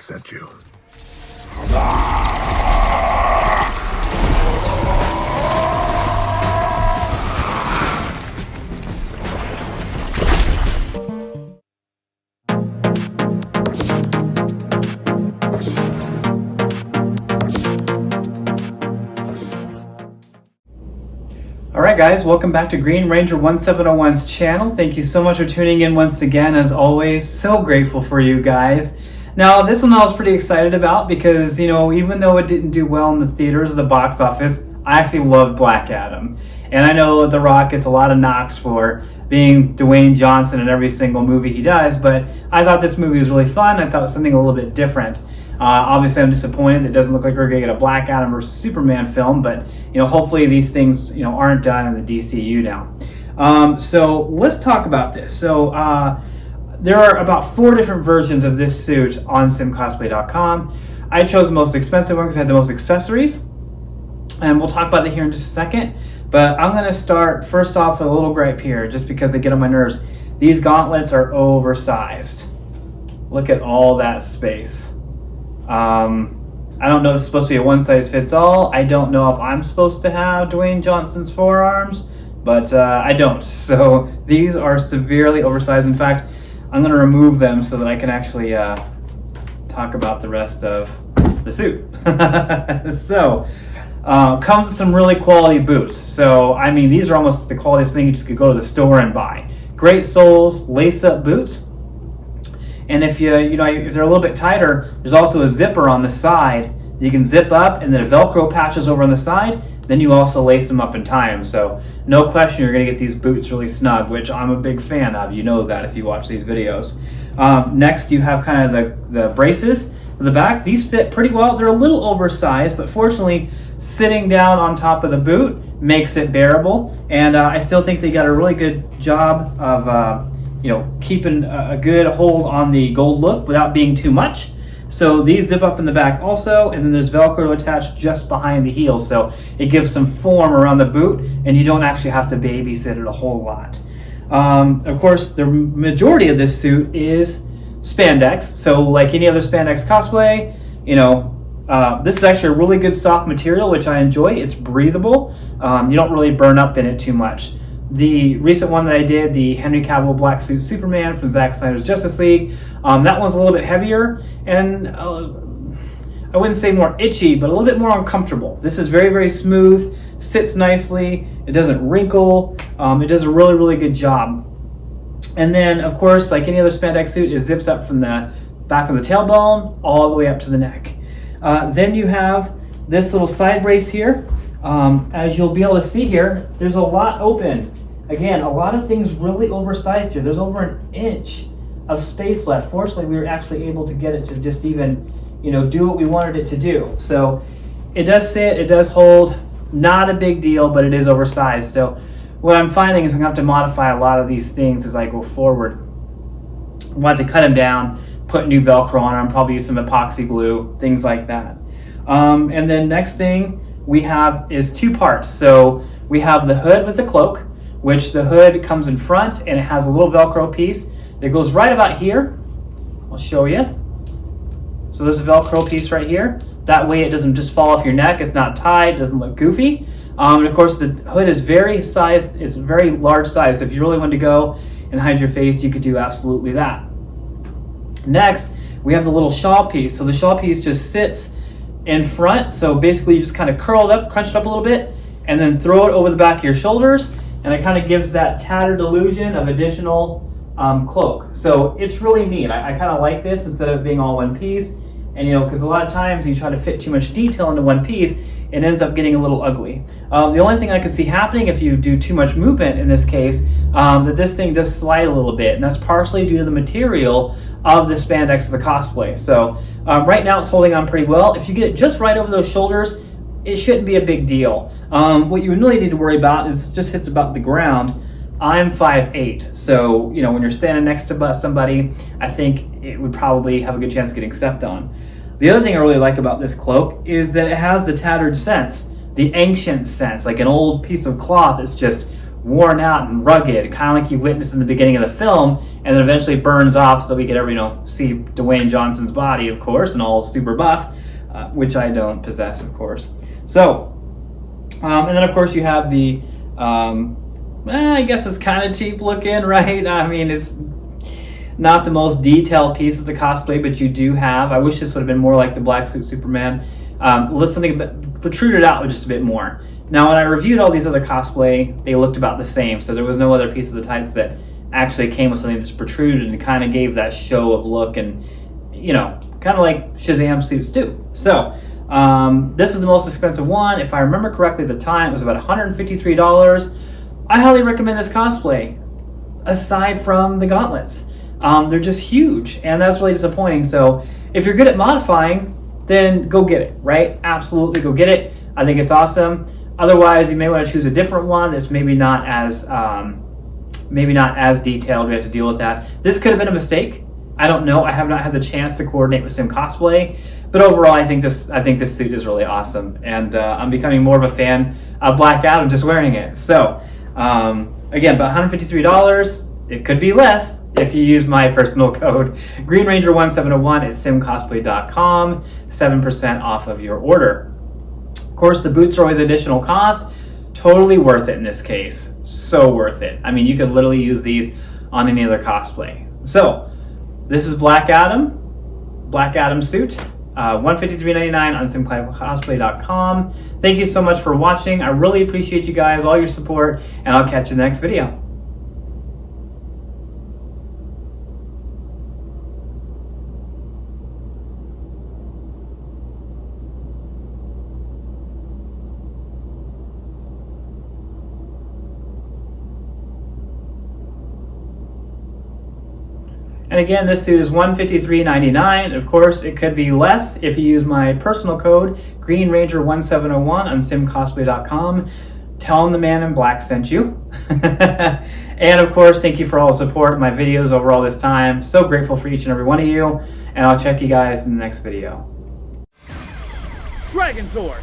sent you. Alright guys, welcome back to Green Ranger 1701's channel. Thank you so much for tuning in once again. As always, so grateful for you guys. Now this one I was pretty excited about because, you know, even though it didn't do well in the theaters or the box office, I actually loved Black Adam. And I know The Rock gets a lot of knocks for being Dwayne Johnson in every single movie he does, but I thought this movie was really fun. I thought it was something a little bit different. Obviously, I'm disappointed. It doesn't look like we're going to get a Black Adam versus Superman film, but hopefully these things aren't done in the DCU now. So let's talk about this. So there are about 4 different versions of this suit on SimCosplay.com. I chose the most expensive one because it had the most accessories, and we'll talk about that here in just a second. But I'm going to start first off with a little gripe here, just because they get on my nerves. These gauntlets are oversized. Look at all that space. I don't know if this is supposed to be a one-size-fits-all. I don't know if I'm supposed to have Dwayne Johnson's forearms, but I don't. So these are severely oversized. In fact, I'm going to remove them so that I can actually talk about the rest of the suit. So, comes with some really quality boots. So, I mean, these are almost the quality thing you just could go to the store and buy. Great soles, lace-up boots. And if if they're a little bit tighter, there's also a zipper on the side. You can zip up, and then a Velcro patches over on the side. Then you also lace them up and tie them. So no question you're going to get these boots really snug, which I'm a big fan of. You know that if you watch these videos. Next, you have kind of the braces for the back. These fit pretty well. They're a little oversized, but fortunately, sitting down on top of the boot makes it bearable. And I still think they got a really good job of keeping a good hold on the gold look without being too much. So these zip up in the back also, and then there's Velcro attached just behind the heel, so it gives some form around the boot, and you don't actually have to babysit it a whole lot. Of course, the majority of this suit is spandex, so like any other spandex cosplay, this is actually a really good soft material, which I enjoy. It's breathable. You don't really burn up in it too much. The recent one that I did, the Henry Cavill Black Suit Superman from Zack Snyder's Justice League, that one's a little bit heavier and I wouldn't say more itchy, but a little bit more uncomfortable. This is very, very smooth, sits nicely, it doesn't wrinkle, it does a really, really good job. And then, of course, like any other spandex suit, it zips up from the back of the tailbone all the way up to the neck. Then you have this little side brace here. As you'll be able to see here, there's a lot open. Again, a lot of things really oversized here. There's over an inch of space left. Fortunately, we were actually able to get it to just even, do what we wanted it to do. So it does sit, it does hold, not a big deal, but it is oversized. So what I'm finding is I'm going to have to modify a lot of these things as I go forward. I want to cut them down, put new Velcro on them, probably use some epoxy glue, things like that. And then next thing we have is 2 parts. So we have the hood with the cloak, which the hood comes in front and it has a little Velcro piece that goes right about here. I'll show you. So there's a Velcro piece right here. That way it doesn't just fall off your neck. It's not tied, it doesn't look goofy. And of course the hood is very sized, it's very large size. If you really wanted to go and hide your face, you could do absolutely that. Next, we have the little shawl piece. So the shawl piece just sits in front. So basically you just kind of curl it up, crunch it up a little bit, and then throw it over the back of your shoulders. And it kind of gives that tattered illusion of additional cloak. So it's really neat. I kind of like this instead of being all one piece. And because a lot of times you try to fit too much detail into one piece, it ends up getting a little ugly. The only thing I could see happening if you do too much movement in this case, that this thing does slide a little bit, and that's partially due to the material of the spandex of the cosplay. So right now it's holding on pretty well. If you get it just right over those shoulders, it shouldn't be a big deal. What you really need to worry about is it just hits about the ground. I'm 5'8", so when you're standing next to somebody, I think it would probably have a good chance of getting stepped on. The other thing I really like about this cloak is that it has the tattered sense, the ancient sense, like an old piece of cloth that's just worn out and rugged, kind of like you witnessed in the beginning of the film, and then eventually burns off so that we could ever, see Dwayne Johnson's body, of course, and all super buff, which I don't possess, of course. So, and then of course you have the, I guess it's kind of cheap looking, right? I mean, it's not the most detailed piece of the cosplay, but you do have, I wish this would have been more like the black suit Superman, something protruded out just a bit more. Now, when I reviewed all these other cosplay, they looked about the same, so there was no other piece of the tights that actually came with something that's protruded and kind of gave that show of look and, kind of like Shazam suits do. So, this is the most expensive one. If I remember correctly at the time, it was about $153. I highly recommend this cosplay, aside from the gauntlets. They're just huge, and that's really disappointing. So, if you're good at modifying, then go get it, right? Absolutely go get it. I think it's awesome. Otherwise, you may want to choose a different one that's maybe not as detailed. We have to deal with that. This could have been a mistake. I don't know. I have not had the chance to coordinate with SimCosplay, but overall, I think this suit is really awesome, and I'm becoming more of a fan of Black Adam just wearing it. So, again, about $153. It could be less if you use my personal code GreenRanger1701 at SimCosplay.com, 7% off of your order. Of course, the boots are always additional cost. Totally worth it in this case. So worth it. I mean, you could literally use these on any other cosplay. So, this is Black Adam suit, $153.99 on SimCosplay.com. Thank you so much for watching. I really appreciate you guys, all your support, and I'll catch you in the next video. And again, this suit is $153.99. Of course, it could be less if you use my personal code, GreenRanger1701 on SimCosplay.com. Tell them the man in black sent you. And of course, thank you for all the support in my videos over all this time. So grateful for each and every one of you. And I'll check you guys in the next video. Dragon Sword!